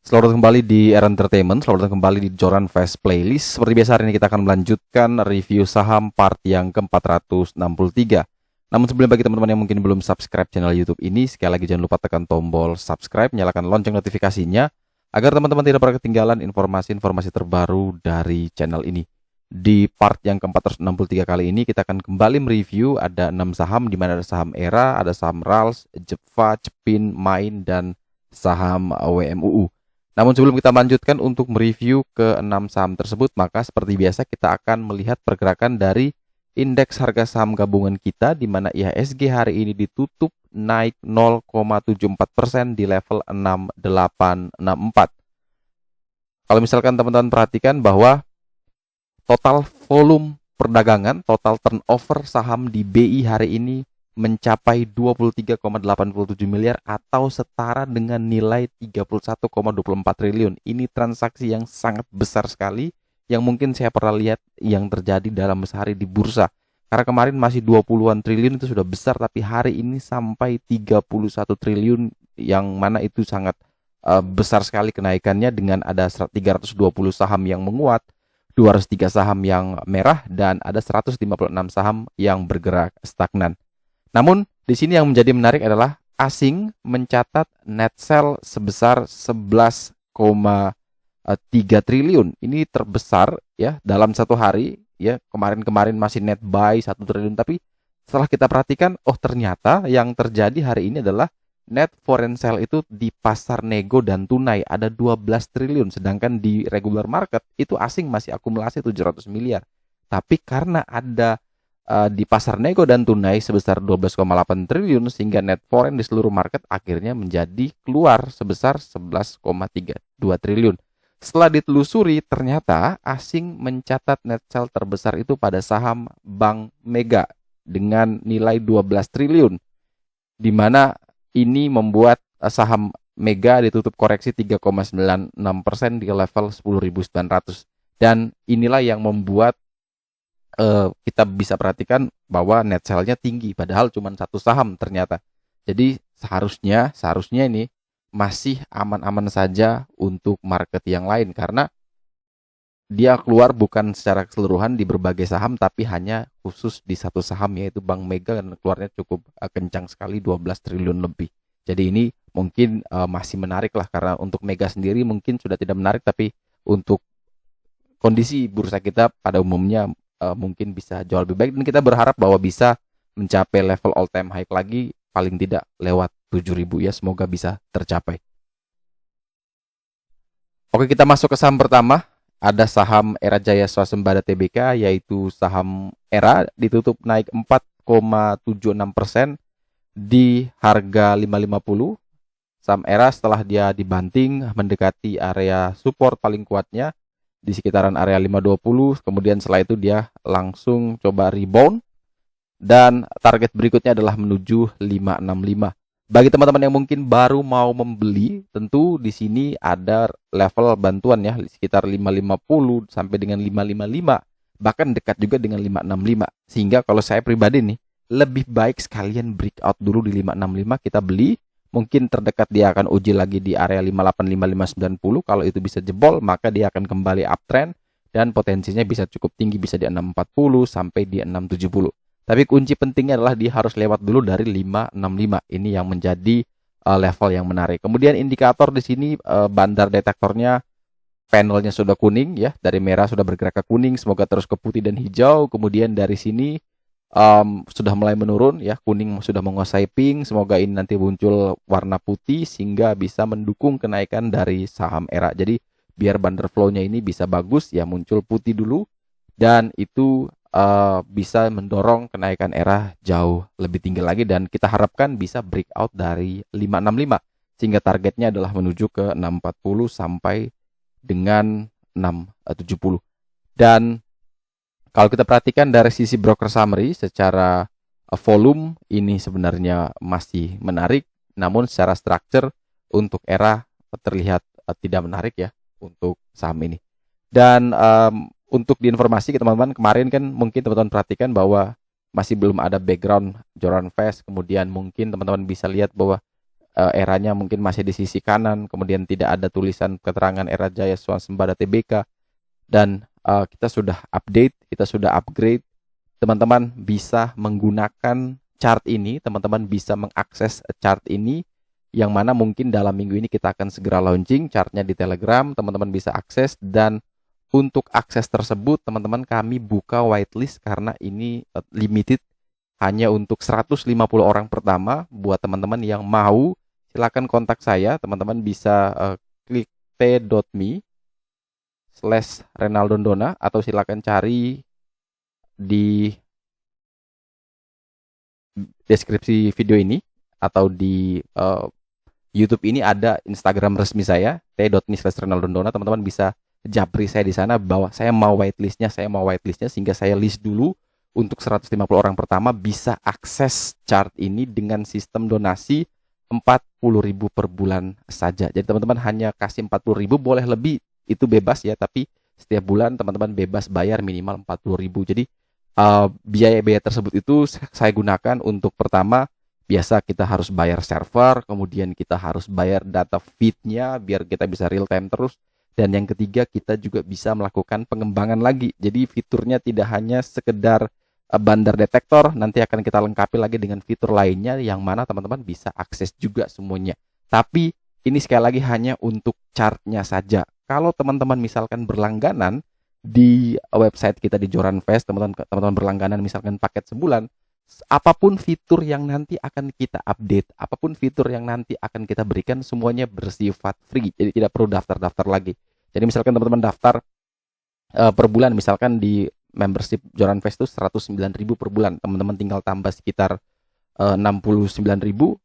Selamat datang kembali di Era Entertainment, selamat datang kembali di Joran Fast Playlist. Seperti biasa hari ini kita akan melanjutkan review saham part yang ke-463. Namun sebelum bagi teman-teman yang mungkin belum subscribe channel YouTube ini, sekali lagi jangan lupa tekan tombol subscribe, nyalakan lonceng notifikasinya, agar teman-teman tidak pernah ketinggalan informasi-informasi terbaru dari channel ini. Di part yang ke-463 kali ini kita akan kembali mereview ada 6 saham, di mana ada saham Era, ada saham Rals, Jepfa, Cepin, Main, dan saham WMUU. Namun sebelum kita melanjutkan untuk mereview ke-6 saham tersebut, maka seperti biasa kita akan melihat pergerakan dari indeks harga saham gabungan kita, di mana IHSG hari ini ditutup naik 0,74% di level 6864. Kalau misalkan teman-teman perhatikan bahwa total volume perdagangan, total turnover saham di BI hari ini mencapai 23,87 miliar atau setara dengan nilai 31,24 triliun. Ini transaksi yang sangat besar sekali yang mungkin saya pernah lihat yang terjadi dalam sehari di bursa. Karena kemarin masih 20-an triliun itu sudah besar, tapi hari ini sampai 31 triliun yang mana itu sangat besar sekali kenaikannya, dengan ada 320 saham yang menguat, 203 saham yang merah, dan ada 156 saham yang bergerak stagnan. Namun, di sini yang menjadi menarik adalah asing mencatat net sell sebesar 11,3 triliun. Ini terbesar ya dalam satu hari ya. Kemarin-kemarin masih net buy 1 triliun, tapi setelah kita perhatikan, oh ternyata yang terjadi hari ini adalah net foreign sell itu di pasar nego dan tunai ada 12 triliun, sedangkan di regular market itu asing masih akumulasi 700 miliar. Tapi karena ada di pasar nego dan tunai sebesar 12,8 triliun, sehingga net foreign di seluruh market akhirnya menjadi keluar sebesar 11,32 triliun. Setelah ditelusuri, ternyata asing mencatat net sell terbesar itu pada saham Bank Mega dengan nilai 12 triliun, di mana ini membuat saham Mega ditutup koreksi 3,96% di level 10.900. Dan inilah yang membuat kita bisa perhatikan bahwa net sell-nya tinggi, padahal cuma satu saham ternyata. Jadi seharusnya ini masih aman-aman saja untuk market yang lain, karena dia keluar bukan secara keseluruhan di berbagai saham, tapi hanya khusus di satu saham, yaitu Bank Mega, dan keluarnya cukup kencang sekali, 12 triliun lebih. Jadi ini mungkin masih menarik lah, karena untuk Mega sendiri mungkin sudah tidak menarik, tapi untuk kondisi bursa kita pada umumnya mungkin bisa jauh lebih baik, dan kita berharap bahwa bisa mencapai level all time high lagi, paling tidak lewat 7.000 ya, semoga bisa tercapai. Oke, kita masuk ke saham pertama. Ada saham Era Jaya Swasembada Tbk, yaitu saham Era ditutup naik 4,76% di harga 550. Saham Era setelah dia dibanting mendekati area support paling kuatnya di sekitaran area 520, kemudian setelah itu dia langsung coba rebound, dan target berikutnya adalah menuju 565. Bagi teman-teman yang mungkin baru mau membeli, tentu di sini ada level bantuan ya, sekitar 550 sampai dengan 555, bahkan dekat juga dengan 565. Sehingga kalau saya pribadi nih, lebih baik sekalian breakout dulu di 565, kita beli. Mungkin terdekat dia akan uji lagi di area 585-590. Kalau itu bisa jebol, maka dia akan kembali uptrend dan potensinya bisa cukup tinggi, bisa di 640 sampai di 670. Tapi kunci pentingnya adalah dia harus lewat dulu dari 565. Ini yang menjadi level yang menarik. Kemudian indikator di sini bandar detektornya, panelnya sudah kuning ya, dari merah sudah bergerak ke kuning, semoga terus ke putih dan hijau. Kemudian dari sini sudah mulai menurun ya, kuning sudah menguasai pink, semoga ini nanti muncul warna putih sehingga bisa mendukung kenaikan dari saham Era. Jadi biar bandar flow-nya ini bisa bagus ya, muncul putih dulu, dan itu bisa mendorong kenaikan Era jauh lebih tinggi lagi, dan kita harapkan bisa breakout dari 565 sehingga targetnya adalah menuju ke 640 sampai dengan 670. Dan kalau kita perhatikan dari sisi broker summary, secara volume ini sebenarnya masih menarik, namun secara structure untuk Era terlihat tidak menarik ya untuk saham ini. Dan untuk diinformasi ke teman-teman, kemarin kan mungkin teman-teman perhatikan bahwa masih belum ada background Joran Fast, kemudian mungkin teman-teman bisa lihat bahwa eranya mungkin masih di sisi kanan, kemudian tidak ada tulisan keterangan era Jaya Swasembada Tbk, dan kita sudah update, kita sudah upgrade. Teman-teman bisa menggunakan chart ini, teman-teman bisa mengakses chart ini, yang mana mungkin dalam minggu ini kita akan segera launching chartnya di Telegram, teman-teman bisa akses. Dan untuk akses tersebut teman-teman kami buka whitelist karena ini limited, hanya untuk 150 orang pertama. Buat teman-teman yang mau, silakan kontak saya, teman-teman bisa klik t.me/Renaldondona atau silakan cari di deskripsi video ini atau di YouTube ini ada Instagram resmi saya t.me/Renaldondona. Teman-teman bisa japri saya di sana bahwa saya mau whitelistnya, sehingga saya list dulu untuk 150 orang pertama bisa akses chart ini dengan sistem donasi 40.000 per bulan saja. Jadi teman-teman hanya kasih 40.000, boleh lebih itu bebas ya, tapi setiap bulan teman-teman bebas bayar minimal 40.000. Jadi biaya-biaya tersebut itu saya gunakan untuk pertama, biasa kita harus bayar server, kemudian kita harus bayar data feed-nya biar kita bisa real time terus. Dan yang ketiga, kita juga bisa melakukan pengembangan lagi. Jadi fiturnya tidak hanya sekedar bandar detektor, nanti akan kita lengkapi lagi dengan fitur lainnya yang mana teman-teman bisa akses juga semuanya. Tapi ini sekali lagi hanya untuk chartnya saja. Kalau teman-teman misalkan berlangganan di website kita di Joran Fest, teman-teman berlangganan misalkan paket sebulan, apapun fitur yang nanti akan kita update, apapun fitur yang nanti akan kita berikan, semuanya bersifat free. Jadi tidak perlu daftar-daftar lagi. Jadi misalkan teman-teman daftar per bulan, misalkan di membership Joran Fest itu 109.000 per bulan, teman-teman tinggal tambah sekitar 69.000,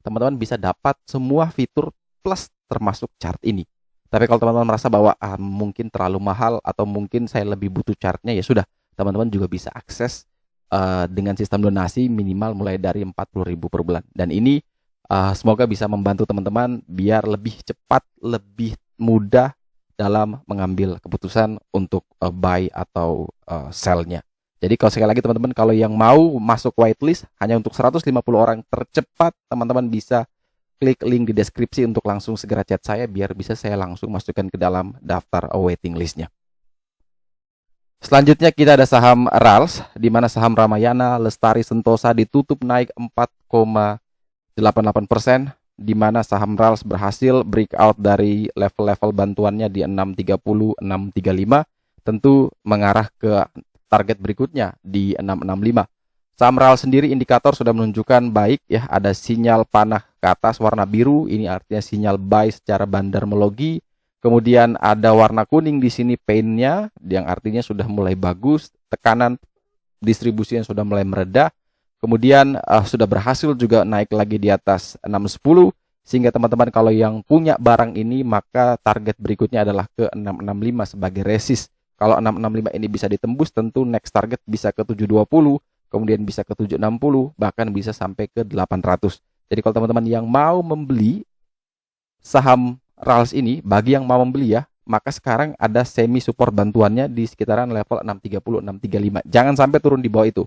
teman-teman bisa dapat semua fitur plus termasuk chart ini. Tapi kalau teman-teman merasa bahwa mungkin terlalu mahal atau mungkin saya lebih butuh chartnya, ya sudah, teman-teman juga bisa akses dengan sistem donasi minimal mulai dari 40.000 per bulan. Dan ini semoga bisa membantu teman-teman biar lebih cepat, lebih mudah dalam mengambil keputusan untuk buy atau sell-nya. Jadi kalau sekali lagi teman-teman, kalau yang mau masuk whitelist hanya untuk 150 orang tercepat, teman-teman bisa klik link di deskripsi untuk langsung segera chat saya biar bisa saya langsung masukkan ke dalam daftar waiting list-nya. Selanjutnya kita ada saham RALS, di mana saham Ramayana, Lestari, Sentosa ditutup naik 4,88%, di mana saham RALS berhasil breakout dari level-level bantuannya di 630, 635, tentu mengarah ke target berikutnya di 665. Saham RALS sendiri indikator sudah menunjukkan baik ya, ada sinyal panah ke atas warna biru, ini artinya sinyal buy secara bandarmologi. Kemudian ada warna kuning di sini pain-nya, yang artinya sudah mulai bagus, tekanan distribusinya sudah mulai mereda. Kemudian sudah berhasil juga naik lagi di atas 610, sehingga teman-teman kalau yang punya barang ini maka target berikutnya adalah ke 665 sebagai resist. Kalau 665 ini bisa ditembus, tentu next target bisa ke 720, kemudian bisa ke 760, bahkan bisa sampai ke 800. Jadi kalau teman-teman yang mau membeli saham RALS ini, bagi yang mau membeli ya, maka sekarang ada semi support bantuannya di sekitaran level 630, 635. Jangan sampai turun di bawah itu.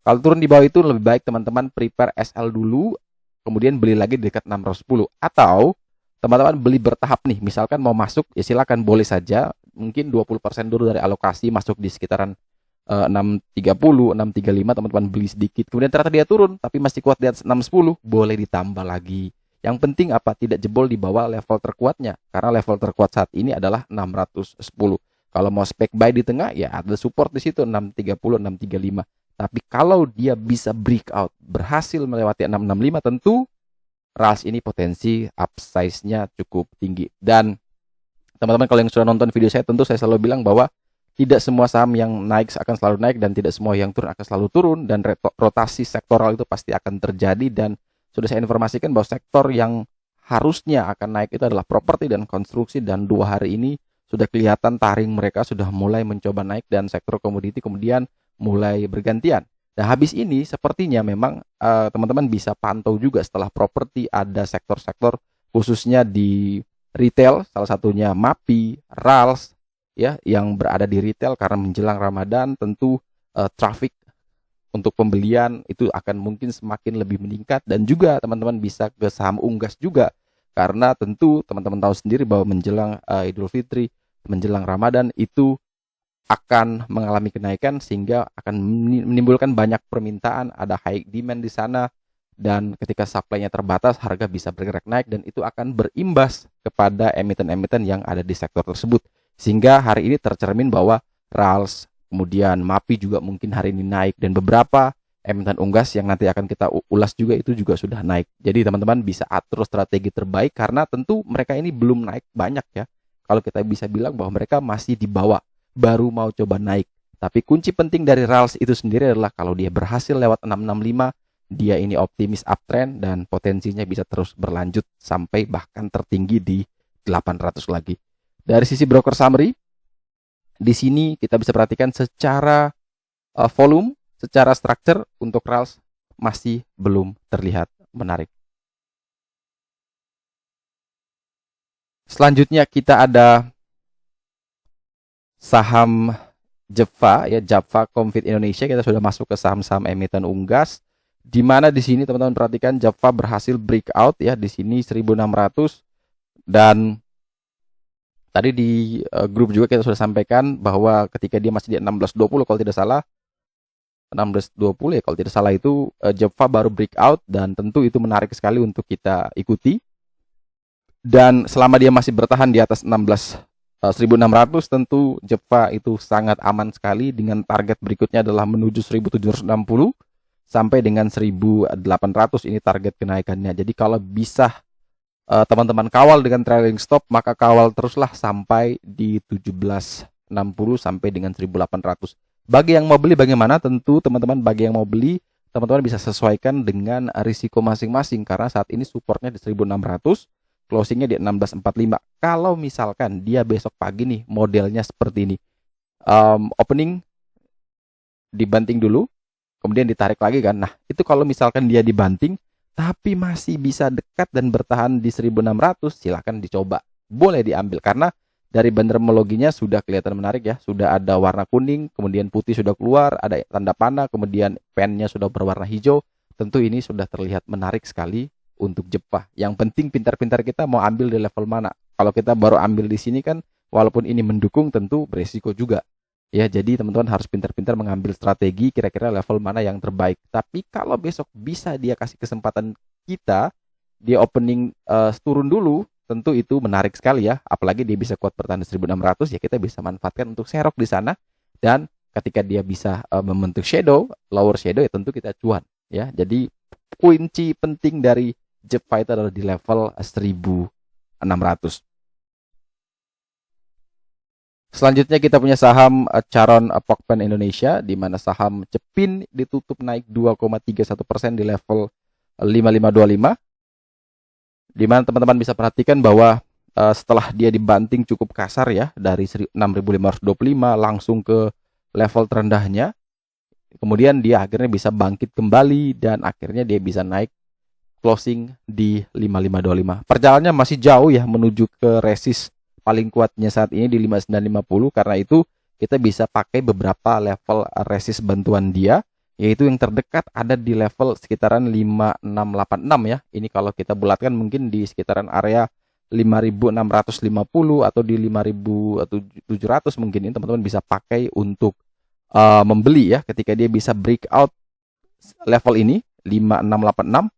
Kalau turun di bawah itu lebih baik teman-teman prepare SL dulu, kemudian beli lagi di dekat 610. Atau teman-teman beli bertahap nih, misalkan mau masuk, ya silakan boleh saja. Mungkin 20% dulu dari alokasi masuk di sekitaran 630, 635, teman-teman beli sedikit. Kemudian ternyata dia turun, tapi masih kuat di atas 610, boleh ditambah lagi. Yang penting apa? Tidak jebol di bawah level terkuatnya. Karena level terkuat saat ini adalah 610. Kalau mau spek buy di tengah, ya ada support di situ 630, 635. Tapi kalau dia bisa breakout, berhasil melewati 665, tentu RALS ini potensi upsize-nya cukup tinggi. Dan teman-teman kalau yang sudah nonton video saya, tentu saya selalu bilang bahwa tidak semua saham yang naik akan selalu naik, dan tidak semua yang turun akan selalu turun, dan rotasi sektoral itu pasti akan terjadi. Dan sudah saya informasikan bahwa sektor yang harusnya akan naik itu adalah properti dan konstruksi, dan 2 hari ini sudah kelihatan taring mereka sudah mulai mencoba naik, dan sektor komoditi kemudian mulai bergantian. Nah, habis ini sepertinya memang teman-teman bisa pantau juga setelah properti ada sektor-sektor khususnya di retail, salah satunya MAPI, RALS ya, yang berada di retail karena menjelang Ramadan tentu traffic untuk pembelian itu akan mungkin semakin lebih meningkat. Dan juga teman-teman bisa ke saham Unggas juga, karena tentu teman-teman tahu sendiri bahwa menjelang Idul Fitri, menjelang Ramadan itu akan mengalami kenaikan sehingga akan menimbulkan banyak permintaan, ada high demand di sana, dan ketika supply-nya terbatas harga bisa bergerak naik dan itu akan berimbas kepada emiten-emiten yang ada di sektor tersebut. Sehingga hari ini tercermin bahwa RALS, kemudian MAPI juga mungkin hari ini naik dan beberapa emiten unggas yang nanti akan kita ulas juga itu juga sudah naik. Jadi teman-teman bisa atur strategi terbaik karena tentu mereka ini belum naik banyak ya. Kalau kita bisa bilang bahwa mereka masih di bawah, baru mau coba naik. Tapi kunci penting dari RALS itu sendiri adalah kalau dia berhasil lewat 665, dia ini optimis uptrend dan potensinya bisa terus berlanjut sampai bahkan tertinggi di 800 lagi. Dari sisi broker summary, di sini kita bisa perhatikan secara volume, secara structure untuk RALS masih belum terlihat menarik. Selanjutnya kita ada saham JAVA ya, JAVA Comfit Indonesia. Kita sudah masuk ke saham-saham emiten unggas, di mana di sini teman-teman perhatikan JAVA berhasil breakout ya di sini 1600, dan tadi di grup juga kita sudah sampaikan bahwa ketika dia masih di 1620 kalau tidak salah, 1620 ya kalau tidak salah itu JAVA baru breakout dan tentu itu menarik sekali untuk kita ikuti. Dan selama dia masih bertahan di atas 1600 tentu JAVA itu sangat aman sekali dengan target berikutnya adalah menuju 1760 sampai dengan 1800, ini target kenaikannya. Jadi kalau bisa teman-teman kawal dengan trailing stop, maka kawal teruslah sampai di 1760 sampai dengan 1800. Bagi yang mau beli bagaimana? Tentu teman-teman bagi yang mau beli, teman-teman bisa sesuaikan dengan risiko masing-masing karena saat ini supportnya di 1600, closingnya di 1645. Kalau misalkan dia besok pagi nih modelnya seperti ini, opening dibanting dulu, kemudian ditarik lagi kan. Nah itu kalau misalkan dia dibanting tapi masih bisa dekat dan bertahan di 1600, silahkan dicoba, boleh diambil karena dari bandermologinya sudah kelihatan menarik ya, sudah ada warna kuning, kemudian putih sudah keluar, ada tanda panah, kemudian pennya sudah berwarna hijau. Tentu ini sudah terlihat menarik sekali untuk JAVA. Yang penting pintar-pintar kita mau ambil di level mana. Kalau kita baru ambil di sini kan, walaupun ini mendukung tentu beresiko juga. Ya, jadi teman-teman harus pintar-pintar mengambil strategi kira-kira level mana yang terbaik. Tapi kalau besok bisa dia kasih kesempatan kita, dia opening turun dulu, tentu itu menarik sekali ya. Apalagi dia bisa kuat bertahan di 1600, ya kita bisa manfaatkan untuk serok di sana. Dan ketika dia bisa membentuk shadow, lower shadow, ya tentu kita cuan ya. Jadi kunci penting dari JAVA itu adalah di level 1600. Selanjutnya kita punya saham Charon Pokpen Indonesia, di mana saham Cepin ditutup naik 2,31% di level 5525. Di mana teman-teman bisa perhatikan bahwa setelah dia dibanting cukup kasar ya dari 6.525 langsung ke level terendahnya, kemudian dia akhirnya bisa bangkit kembali dan akhirnya dia bisa naik closing di 5525. Perjalanannya masih jauh ya menuju ke resist paling kuatnya saat ini di 5950, karena itu kita bisa pakai beberapa level resist bantuan dia, yaitu yang terdekat ada di level sekitaran 5686 ya. Ini kalau kita bulatkan mungkin di sekitaran area 5650 atau di 5700 mungkin, ini teman-teman bisa pakai untuk membeli ya ketika dia bisa breakout level ini 5686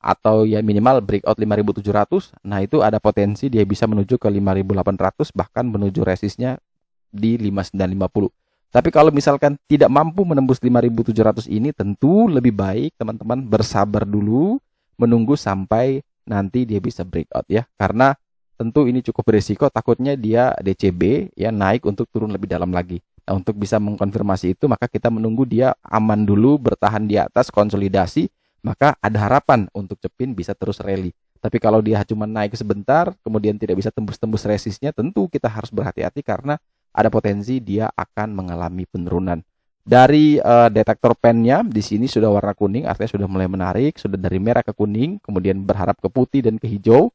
atau ya minimal breakout 5700. Nah itu ada potensi dia bisa menuju ke 5800, bahkan menuju resistnya di 5950. Tapi kalau misalkan tidak mampu menembus 5700 ini, tentu lebih baik teman-teman bersabar dulu, menunggu sampai nanti dia bisa breakout ya. Karena tentu ini cukup berisiko, takutnya dia DCB ya naik untuk turun lebih dalam lagi. Nah, untuk bisa mengkonfirmasi itu maka kita menunggu dia aman dulu, bertahan di atas, konsolidasi, maka ada harapan untuk Cepin bisa terus rally. Tapi kalau dia cuma naik sebentar, kemudian tidak bisa tembus-tembus resistnya, tentu kita harus berhati-hati karena ada potensi dia akan mengalami penurunan. Dari detektor pennya di sini sudah warna kuning, artinya sudah mulai menarik, sudah dari merah ke kuning, kemudian berharap ke putih dan ke hijau.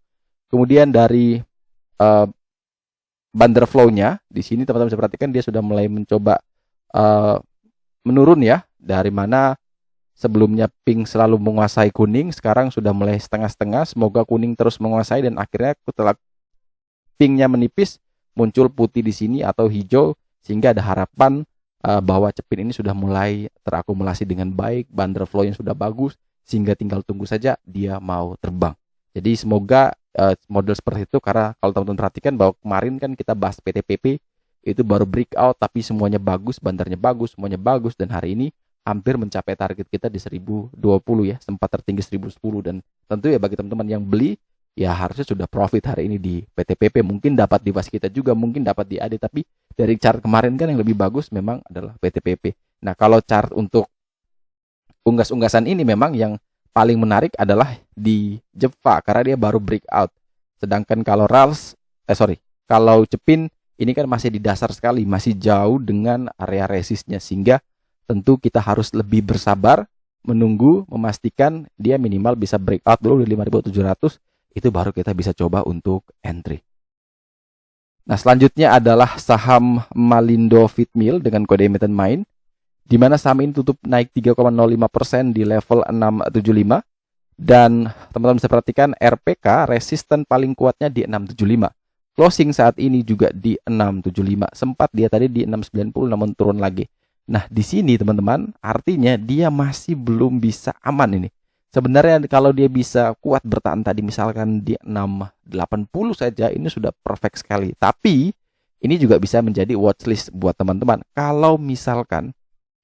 Kemudian dari Bander flow-nya di sini teman-teman bisa perhatikan dia sudah mulai mencoba menurun ya, dari mana Sebelumnya pink selalu menguasai kuning, sekarang sudah mulai setengah-setengah. Semoga kuning terus menguasai dan akhirnya setelah pinknya menipis, muncul putih di sini atau hijau, sehingga ada harapan bahwa cepin ini sudah mulai terakumulasi dengan baik, butterflow yang sudah bagus, sehingga tinggal tunggu saja dia mau terbang. Jadi semoga model seperti itu, karena kalau teman-teman perhatikan bahwa kemarin kan kita bahas PTPP, itu baru breakout tapi semuanya bagus, bandarnya bagus, semuanya bagus, dan hari ini hampir mencapai target kita di 1020 ya, sempat tertinggi 1010, dan tentu ya bagi teman-teman yang beli, ya harusnya sudah profit hari ini di PTPP. Mungkin dapat di waskita juga, mungkin dapat di AD, tapi dari chart kemarin kan yang lebih bagus memang adalah PTPP. Nah, kalau chart untuk unggas-unggasan ini memang yang paling menarik adalah di JEVA karena dia baru breakout. Sedangkan kalau kalau cepin ini kan masih di dasar sekali, masih jauh dengan area resistnya, sehingga tentu kita harus lebih bersabar menunggu, memastikan dia minimal bisa breakout dulu di 5.700. Itu baru kita bisa coba untuk entry. Nah, selanjutnya adalah saham Malindo Feedmill dengan kode emiten MAIN, di mana saham ini tutup naik 3,05% di level 675, dan teman-teman bisa perhatikan RPK resisten paling kuatnya di 675. Closing saat ini juga di 675. Sempat dia tadi di 690 namun turun lagi. Nah, di sini teman-teman, artinya dia masih belum bisa aman ini. Sebenarnya kalau dia bisa kuat bertahan tadi misalkan di 680 saja, ini sudah perfect sekali. Tapi ini juga bisa menjadi watchlist buat teman-teman. Kalau misalkan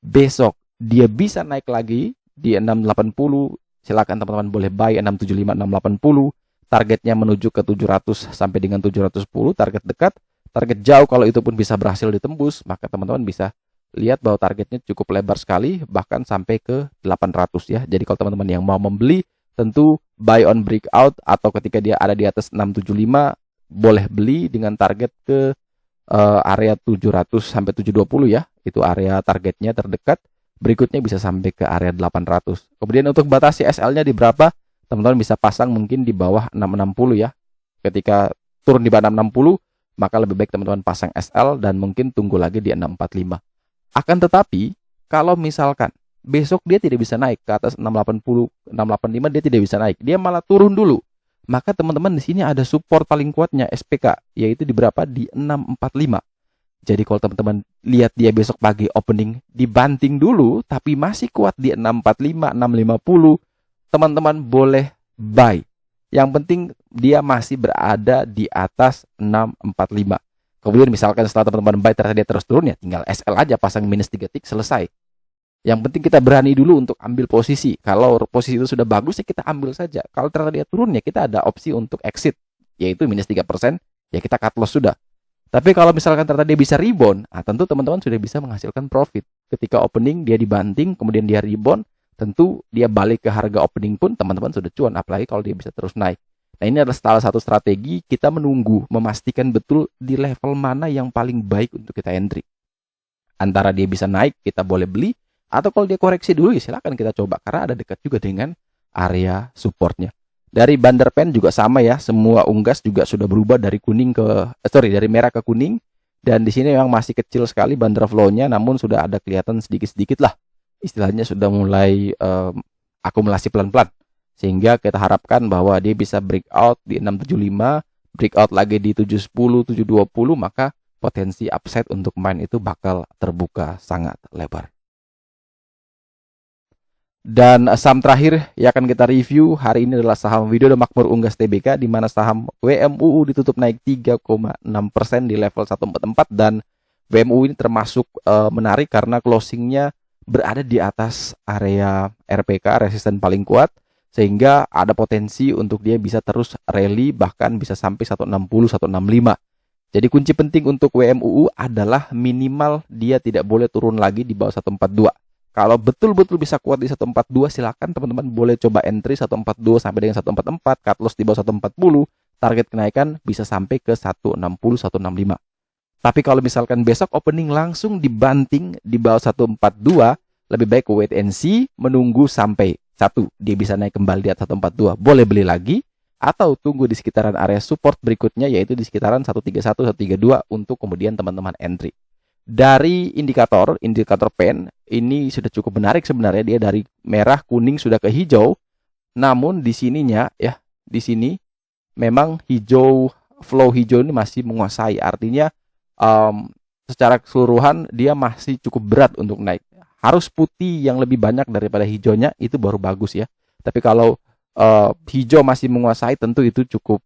besok dia bisa naik lagi di 680, silakan teman-teman boleh buy 675, 680. Targetnya menuju ke 700 sampai dengan 710, target dekat. Target jauh kalau itu pun bisa berhasil ditembus, maka teman-teman bisa lihat bahwa targetnya cukup lebar sekali, bahkan sampai ke 800 ya. Jadi kalau teman-teman yang mau membeli, tentu buy on breakout atau ketika dia ada di atas 675, boleh beli dengan target ke area 700 sampai 720 ya. Itu area targetnya terdekat. Berikutnya bisa sampai ke area 800. Kemudian untuk batasi SL-nya di berapa? Teman-teman bisa pasang mungkin di bawah 660 ya. Ketika turun di bawah 660, maka lebih baik teman-teman pasang SL dan mungkin tunggu lagi di 645. Akan tetapi, kalau misalkan besok dia tidak bisa naik ke atas 680, 685, dia tidak bisa naik, dia malah turun dulu. Maka teman-teman di sini ada support paling kuatnya SPK, yaitu di berapa? Di 645. Jadi kalau teman-teman lihat dia besok pagi opening dibanting dulu, tapi masih kuat di 645, 650, teman-teman boleh buy. Yang penting dia masih berada di atas 645. Kemudian misalkan setelah teman-teman buy ternyata dia terus turun, ya tinggal SL aja, pasang minus 3 tick, selesai. Yang penting kita berani dulu untuk ambil posisi. Kalau posisi itu sudah bagus ya kita ambil saja. Kalau ternyata dia turun ya kita ada opsi untuk exit, yaitu minus 3%, ya kita cut loss sudah. Tapi kalau misalkan ternyata dia bisa rebound, tentu teman-teman sudah bisa menghasilkan profit. Ketika opening dia dibanting, kemudian dia rebound, tentu dia balik ke harga opening pun teman-teman sudah cuan, apalagi kalau dia bisa terus naik. Nah, ini adalah salah satu strategi kita menunggu, memastikan betul di level mana yang paling baik untuk kita entry. Antara dia bisa naik, kita boleh beli, atau kalau dia koreksi dulu, ya silakan kita coba, karena ada dekat juga dengan area supportnya. Dari Bandarpen juga sama ya, semua unggas juga sudah berubah dari dari merah ke kuning, dan di sini memang masih kecil sekali bandar flow-nya, namun sudah ada kelihatan sedikit-sedikit lah, istilahnya sudah mulai akumulasi pelan-pelan. Sehingga kita harapkan bahwa dia bisa breakout di 675, breakout lagi di 710, 720, maka potensi upside untuk main itu bakal terbuka sangat lebar. Dan saham terakhir yang akan kita review hari ini adalah saham Widodo Makmur Unggas Tbk, di mana saham WMUU ditutup naik 3,6% di level 144, dan WMUU ini termasuk menarik karena closingnya berada di atas area RPK, resisten paling kuat, sehingga ada potensi untuk dia bisa terus rally, bahkan bisa sampai 160, 165. Jadi kunci penting untuk WMUU adalah minimal dia tidak boleh turun lagi di bawah 142. Kalau betul-betul bisa kuat di 142, silakan teman-teman boleh coba entry 142 sampai dengan 144, cut loss di bawah 140, target kenaikan bisa sampai ke 160, 165. Tapi kalau misalkan besok opening langsung dibanting di bawah 142, lebih baik wait and see, menunggu sampai dia bisa naik kembali di atas 142, boleh beli lagi, atau tunggu di sekitaran area support berikutnya, yaitu di sekitaran 131, 132 untuk kemudian teman-teman entry. Dari indikator pen ini sudah cukup menarik sebenarnya, dia dari merah kuning sudah ke hijau. Namun di sininya ya, di sini memang flow hijau ini masih menguasai. Artinya secara keseluruhan dia masih cukup berat untuk naik. Harus putih yang lebih banyak daripada hijaunya, itu baru bagus ya. Tapi kalau hijau masih menguasai, tentu itu cukup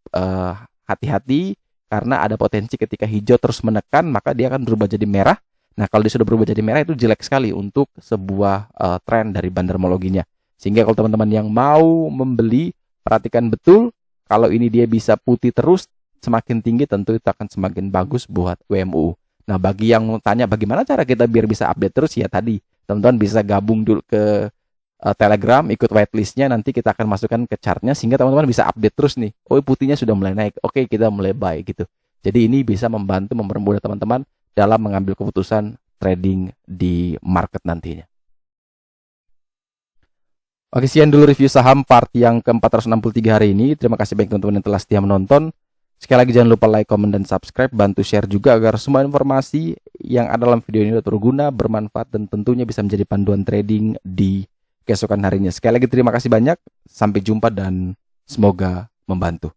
hati-hati, karena ada potensi ketika hijau terus menekan, maka dia akan berubah jadi merah. Nah, kalau dia sudah berubah jadi merah, itu jelek sekali untuk sebuah tren dari bandermologinya. Sehingga kalau teman-teman yang mau membeli, perhatikan betul, kalau ini dia bisa putih terus, semakin tinggi tentu itu akan semakin bagus buat WMU. Nah, bagi yang tanya bagaimana cara kita biar bisa update terus, ya tadi, teman-teman bisa gabung dulu ke Telegram, ikut whitelistnya, nanti kita akan masukkan ke chartnya sehingga teman-teman bisa update terus nih. Oh, putihnya sudah mulai naik, oke kita mulai buy gitu. Jadi ini bisa membantu mempermudah teman-teman dalam mengambil keputusan trading di market nantinya. Oke, sekian dulu review saham part yang ke-463 hari ini. Terima kasih banyak teman-teman yang telah setia menonton. Sekali lagi jangan lupa like, comment, dan subscribe. Bantu share juga agar semua informasi yang ada dalam video ini berguna, bermanfaat, dan tentunya bisa menjadi panduan trading di keesokan harinya. Sekali lagi terima kasih banyak, sampai jumpa dan semoga membantu.